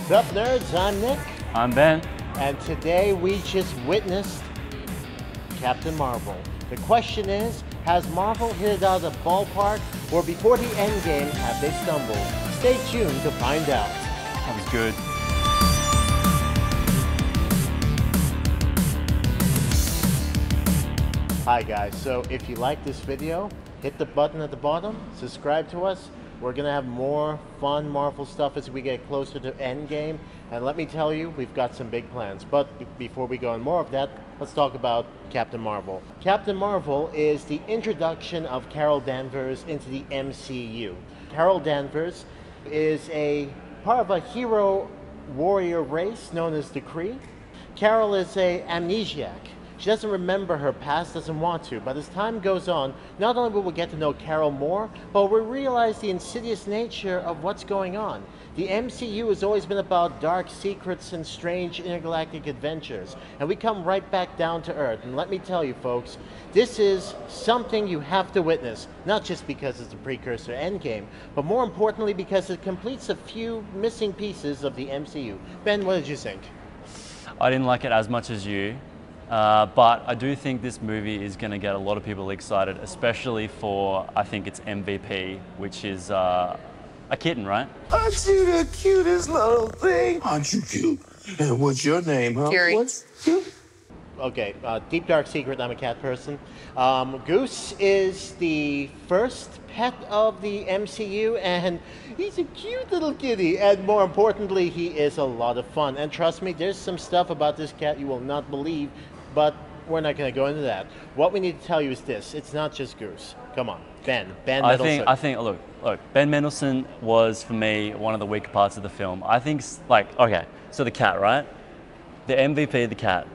What's up, nerds? I'm Nick. I'm Ben. And today we just witnessed Captain Marvel. The question is, has Marvel hit it out of the ballpark, or before the end game have they stumbled? Stay tuned to find out. That was good. Hi guys, so if you like this video, hit the button at the bottom, subscribe to us. We're gonna have more fun Marvel stuff as we get closer to Endgame, and let me tell you, we've got some big plans. But before we go on more of that, let's talk about Captain Marvel. Captain Marvel is the introduction of Carol Danvers into the MCU. Carol Danvers is a part of a hero warrior race known as the Kree. Carol is a amnesiac. She doesn't remember her past, doesn't want to, but as time goes on, not only will we get to know Carol more, but we'll realize the insidious nature of what's going on. The MCU has always been about dark secrets and strange intergalactic adventures, and we come right back down to Earth. And let me tell you folks, this is something you have to witness, not just because it's a precursor to Endgame, but more importantly because it completes a few missing pieces of the MCU. Ben, what did you think? I didn't like it as much as you. But I do think this movie is going to get a lot of people excited, especially for, I think it's MVP, which is a kitten, right? Aren't you the cutest little thing? Aren't you cute? And what's your name, huh? Fury. What's cute? Okay, deep dark secret, I'm a cat person. Goose is the first pet of the MCU, and he's a cute little kitty, and more importantly, he is a lot of fun. And trust me, there's some stuff about this cat you will not believe, but we're not going to go into that. What we need to tell you is this: it's not just Goose. Come on, Ben Mendelsohn. I think. Look, Ben Mendelsohn was for me one of the weaker parts of the film. I think, okay, so the cat, right? The MVP, the cat.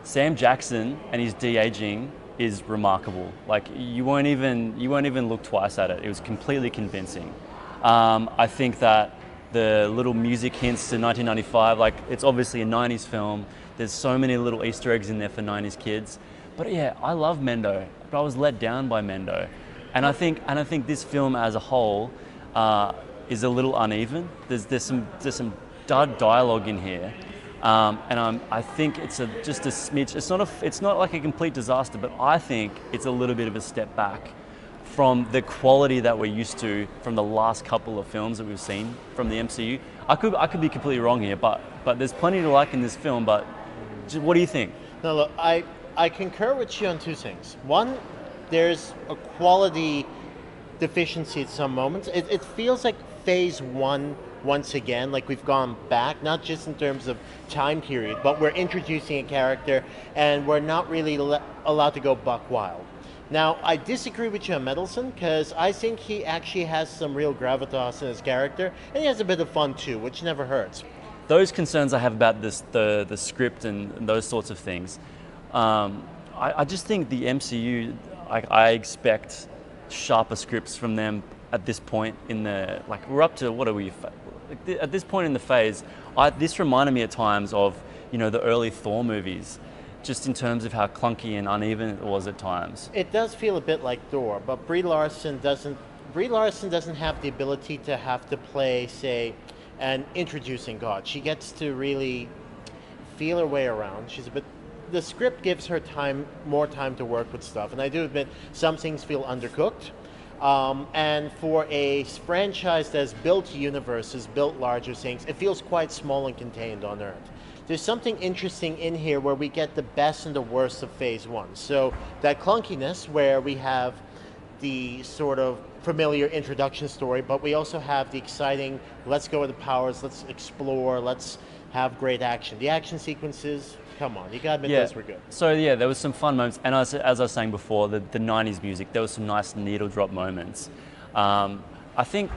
Sam Jackson and his de-aging is remarkable. Like you won't even look twice at it. It was completely convincing. I think that the little music hints to 1995, like it's obviously a 90s film. There's so many little Easter eggs in there for 90s kids. But yeah, I love Mendo, but I was let down by Mendo. And I think this film as a whole is a little uneven. There's some dud dialogue in here. I think it's just a smidge. It's not like a complete disaster, but I think it's a little bit of a step back from the quality that we're used to from the last couple of films that we've seen from the MCU. I could be completely wrong here, but there's plenty to like in this film. But what do you think? No, look, I concur with you on two things. One, there's a quality deficiency at some moments. It feels like phase one once again, like we've gone back, not just in terms of time period, but we're introducing a character and we're not really allowed to go buck wild. Now, I disagree with you on Mendelsohn because I think he actually has some real gravitas in his character, and he has a bit of fun too, which never hurts. Those concerns I have about the script and those sorts of things, I just think the MCU, I expect sharper scripts from them at this point in the, like we're up to, what are we, at this point in the phase, this reminded me at times of, the early Thor movies, just in terms of how clunky and uneven it was at times. It does feel a bit like Thor, but Brie Larson doesn't have the ability to have to play, say, an introducing god. She gets to really feel her way around. The script gives her more time to work with stuff, and I do admit some things feel undercooked. And for a franchise that's built universes, built larger things, it feels quite small and contained on Earth. There's something interesting in here where we get the best and the worst of phase one. So that clunkiness where we have the sort of familiar introduction story, but we also have the exciting, let's go with the powers, let's explore, let's have great action. The action sequences, come on, you gotta admit those were good. So yeah, there was some fun moments, and as I was saying before, the 90s music, there was some nice needle drop moments. I think,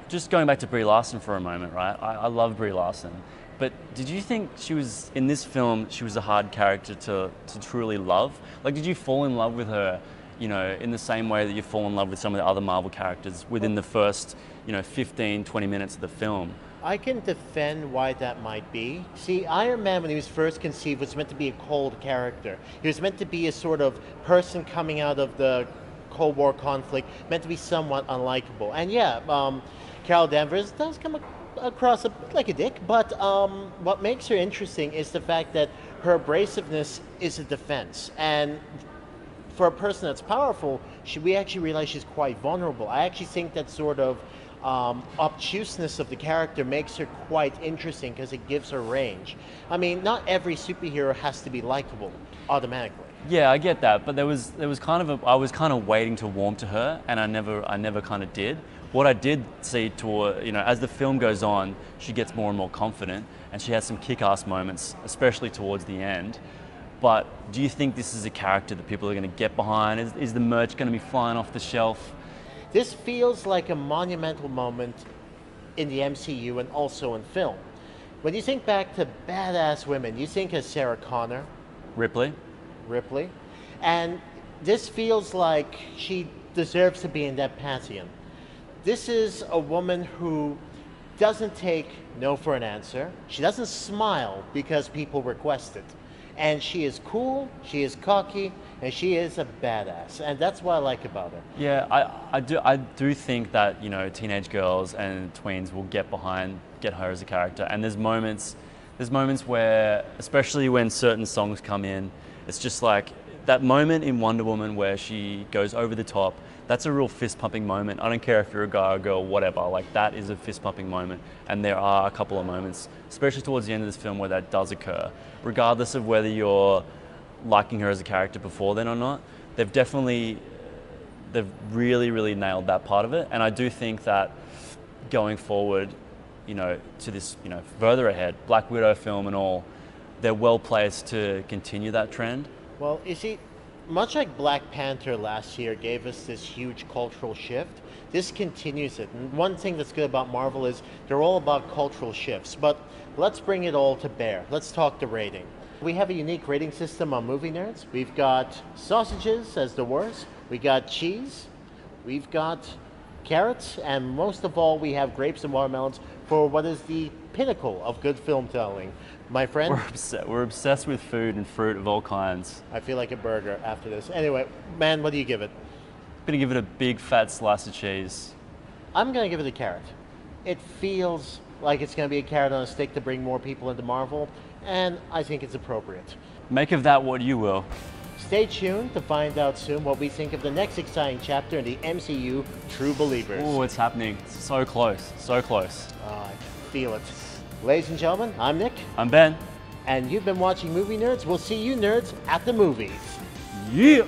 just going back to Brie Larson for a moment, right? I love Brie Larson, but did you think she was, in this film, she was a hard character to truly love? Like, did you fall in love with her, in the same way that you fall in love with some of the other Marvel characters within the first, 15, 20 minutes of the film? I can defend why that might be. See, Iron Man, when he was first conceived, was meant to be a cold character. He was meant to be a sort of person coming out of the Cold War conflict, meant to be somewhat unlikable. And yeah, Carol Danvers does come across like a dick, but what makes her interesting is the fact that her abrasiveness is a defense. And for a person that's powerful, we actually realize she's quite vulnerable. I actually think that sort of obtuseness of the character makes her quite interesting because it gives her range. I mean, not every superhero has to be likable automatically. Yeah, I get that, but there was kind of I was kind of waiting to warm to her, and I never kind of did. What I did see toward, as the film goes on, she gets more and more confident, and she has some kick-ass moments, especially towards the end. But do you think this is a character that people are going to get behind? Is the merch going to be flying off the shelf? This feels like a monumental moment in the MCU and also in film. When you think back to badass women, you think of Sarah Connor, Ripley? and this feels like she deserves to be in that pantheon. This is a woman who doesn't take no for an answer. She doesn't smile because people request it. And she is cool, she is cocky, and she is a badass. And that's what I like about her. Yeah, I do think that, teenage girls and tweens will get her as a character. And there's moments where, especially when certain songs come in, it's just like that moment in Wonder Woman where she goes over the top. That's a real fist-pumping moment. I don't care if you're a guy or a girl, whatever. Like, that is a fist-pumping moment. And there are a couple of moments, especially towards the end of this film, where that does occur. Regardless of whether you're liking her as a character before then or not, they've really, really nailed that part of it. And I do think that going forward, to this, further ahead, Black Widow film and all, they're well placed to continue that trend. Well, you see, much like Black Panther last year gave us this huge cultural shift, this continues it. And one thing that's good about Marvel is they're all about cultural shifts. But let's bring it all to bear. Let's talk the rating. We have a unique rating system on Movie Nerds. We've got sausages as the worst. We got cheese. We've got carrots. And most of all, we have grapes and watermelons for what is the pinnacle of good film telling. My friend? We're obsessed with food and fruit of all kinds. I feel like a burger after this. Anyway, man, what do you give it? I'm gonna give it a big fat slice of cheese. I'm gonna give it a carrot. It feels like it's gonna be a carrot on a stick to bring more people into Marvel, and I think it's appropriate. Make of that what you will. Stay tuned to find out soon what we think of the next exciting chapter in the MCU True Believers. Oh, it's happening. It's so close, so close. I feel it. Ladies and gentlemen, I'm Nick. I'm Ben. And you've been watching Movie Nerds. We'll see you nerds at the movies. Yeah!